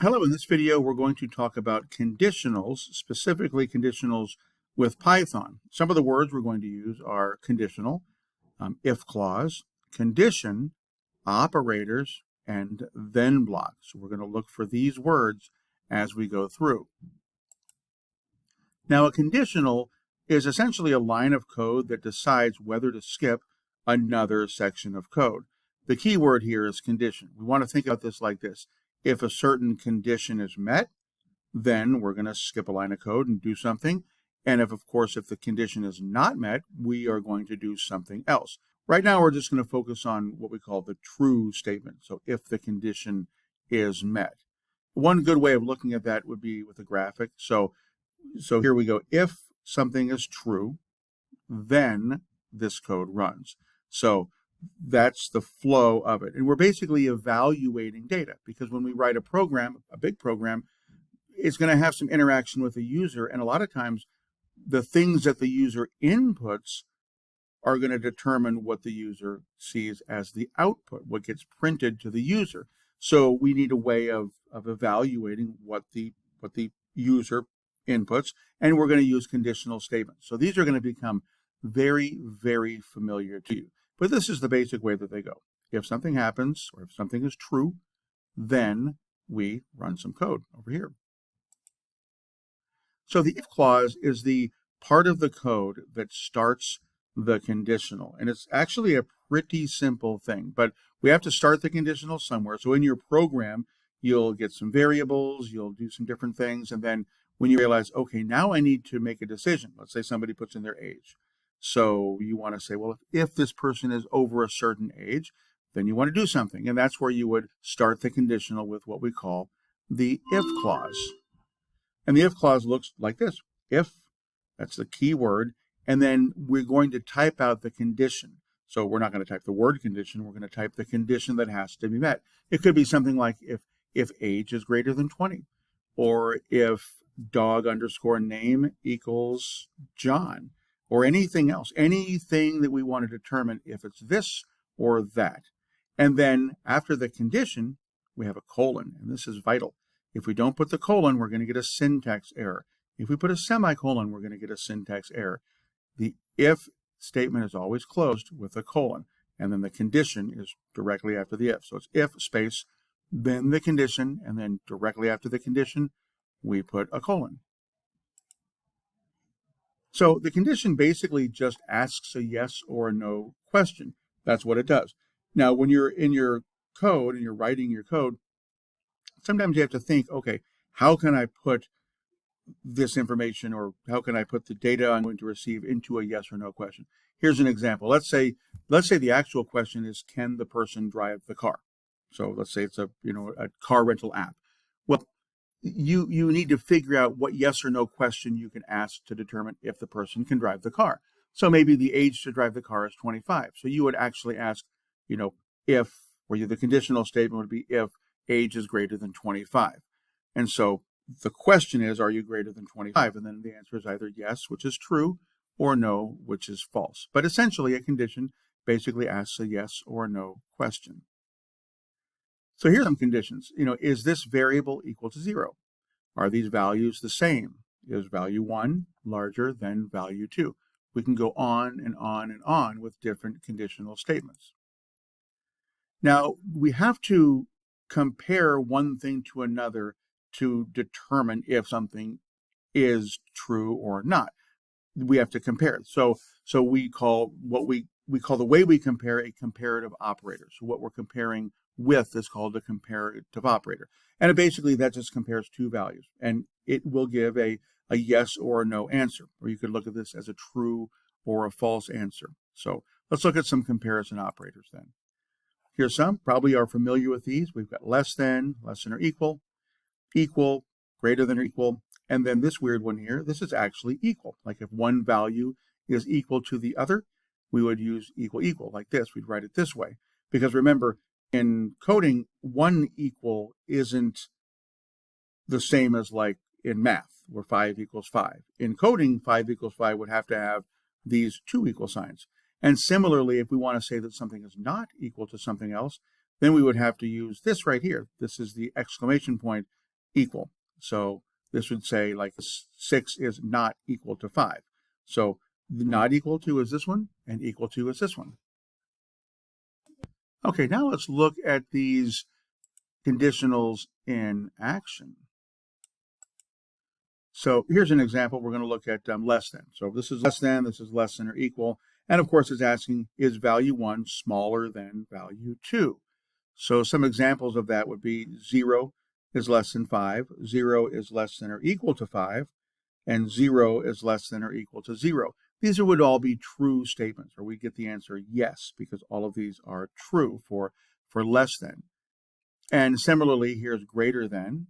Hello, in this video we're going to talk about conditionals, specifically conditionals with Python. Some of the words we're going to use are conditional, if clause, condition, operators, and then blocks. So we're going to look for these words as we go through. Now, a conditional is essentially a line of code that decides whether to skip another section of code. The key word here is condition. We want to think about this like this. If a certain condition is met, then we're going to skip a line of code and do something. And if the condition is not met, we are going to do something else. Right now, we're just going to focus on what we call the true statement. So if the condition is met. One good way of looking at that would be with a graphic. So here we go. If something is true, then this code runs. So that's the flow of it. And we're basically evaluating data, because when we write a program, a big program, it's going to have some interaction with the user. And a lot of times the things that the user inputs are going to determine what the user sees as the output, what gets printed to the user. So we need a way of evaluating what the user inputs, and we're going to use conditional statements. So these are going to become very, very familiar to you. But this is the basic way that they go. If something happens, or if something is true, then we run some code over here. So the if clause is the part of the code that starts the conditional. And it's actually a pretty simple thing, but we have to start the conditional somewhere. So in your program, you'll get some variables, you'll do some different things, and then when you realize, okay, now I need to make a decision. Let's say somebody puts in their age. So you want to say, well, if this person is over a certain age, then you want to do something. And that's where you would start the conditional with what we call the if clause. And the if clause looks like this. If, that's the key word, and then we're going to type out the condition. So we're not going to type the word condition, we're going to type the condition that has to be met. It could be something like if age is greater than 20, or if dog underscore name equals John, or anything else, anything that we want to determine if it's this or that. And then after the condition, we have a colon, and this is vital. If we don't put the colon, we're going to get a syntax error. If we put a semicolon, we're going to get a syntax error. The if statement is always closed with a colon, and then the condition is directly after the if. So it's if space, then the condition, and then directly after the condition, we put a colon. So the condition basically just asks a yes or a no question. That's what it does. Now, when you're in your code and you're writing your code, sometimes you have to think, okay, how can I put this information, or how can I put the data I'm going to receive into a yes or no question? Here's an example. Let's say the actual question is, can the person drive the car? So let's say it's a car rental app. Well, you need to figure out what yes or no question you can ask to determine if the person can drive the car. So maybe the age to drive the car is 25. So you would actually ask, if, or the conditional statement would be if age is greater than 25. And so the question is, are you greater than 25? And then the answer is either yes, which is true, or no, which is false. But essentially, a condition basically asks a yes or no question. So here's some conditions. Is this variable equal to 0? Are these values the same? Is value 1 larger than value 2? We can go on and on and on with different conditional statements. Now, we have to compare one thing to another to determine if something is true or not. We have to compare it. So we call the way we compare a comparative operator. So what we're comparing with is called a comparative operator. And basically that just compares two values, and it will give a yes or a no answer. Or you could look at this as a true or a false answer. So let's look at some comparison operators then. Here's some, probably are familiar with these. We've got less than or equal, greater than or equal, and then this weird one here, this is actually equal. Like if one value is equal to the other, we would use equal like this. We'd write it this way. Because remember, in coding, 1 equal isn't the same as like in math, where 5 equals 5. In coding, 5 equals 5 would have to have these two equal signs. And similarly, if we want to say that something is not equal to something else, then we would have to use this right here. This is the exclamation point, equal. So this would say like 6 is not equal to 5. So the not equal to is this one, and equal to is this one. Okay, now let's look at these conditionals in action. So here's an example. We're going to look at less than. So this is less than or equal. And of course, it's asking, is value 1 smaller than value 2? So some examples of that would be 0 is less than 5, 0 is less than or equal to 5, and 0 is less than or equal to 0. These would all be true statements, or we get the answer yes, because all of these are true for less than. And similarly, here's greater than.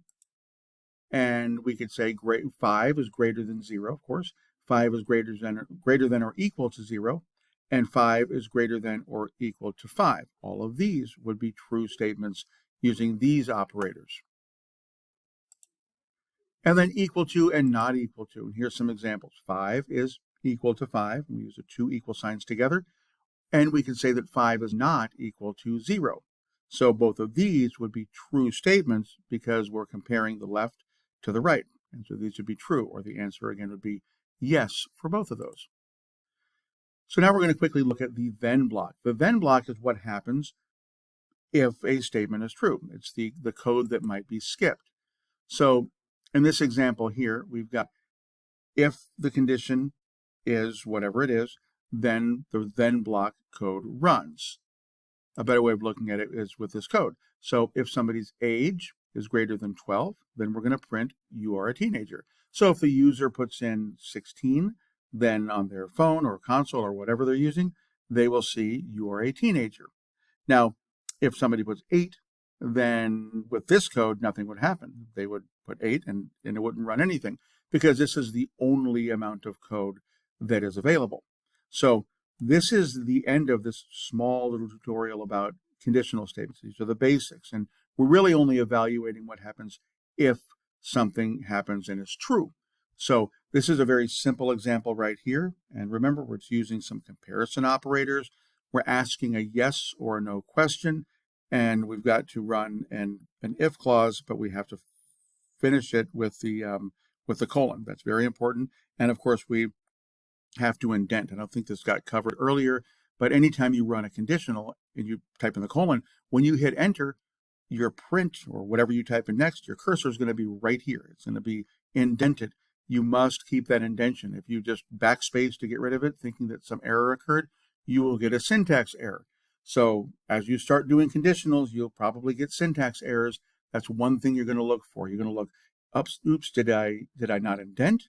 And we could say 5 is greater than 0, of course. 5 is greater than or equal to 0. And 5 is greater than or equal to 5. All of these would be true statements using these operators. And then equal to and not equal to. And here's some examples. 5 is equal to 5. We use the two equal signs together. And we can say that 5 is not equal to 0. So both of these would be true statements because we're comparing the left to the right. And so these would be true, or the answer again would be yes for both of those. So now we're going to quickly look at the then block. The then block is what happens if a statement is true. It's the code that might be skipped. So in this example here, we've got if the condition is whatever it is, then the then block code runs. A better way of looking at it is with this code. So if somebody's age is greater than 12, then we're going to print you are a teenager. So if the user puts in 16, then on their phone or console or whatever they're using, they will see you are a teenager. Now, if somebody puts 8, then with this code, nothing would happen. They would put 8 and it wouldn't run anything because this is the only amount of code that is available. So this is the end of this small little tutorial about conditional statements. These are the basics, and we're really only evaluating what happens if something happens and is true. So this is a very simple example right here, and remember, we're using some comparison operators. We're asking a yes or a no question, and we've got to run an if clause, but we have to finish it with the colon. That's very important, and of course we have to indent. I don't think this got covered earlier, but anytime you run a conditional and you type in the colon, when you hit enter, your print or whatever you type in next, your cursor is going to be right here. It's going to be indented. You must keep that indentation. If you just backspace to get rid of it, thinking that some error occurred, you will get a syntax error. So as you start doing conditionals, you'll probably get syntax errors. That's one thing you're going to look for. You're going to look, oops, did I not indent?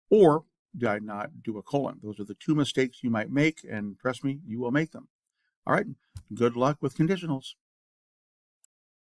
Or did I not do a colon? Those are the two mistakes you might make, and trust me, you will make them. All right, good luck with conditionals.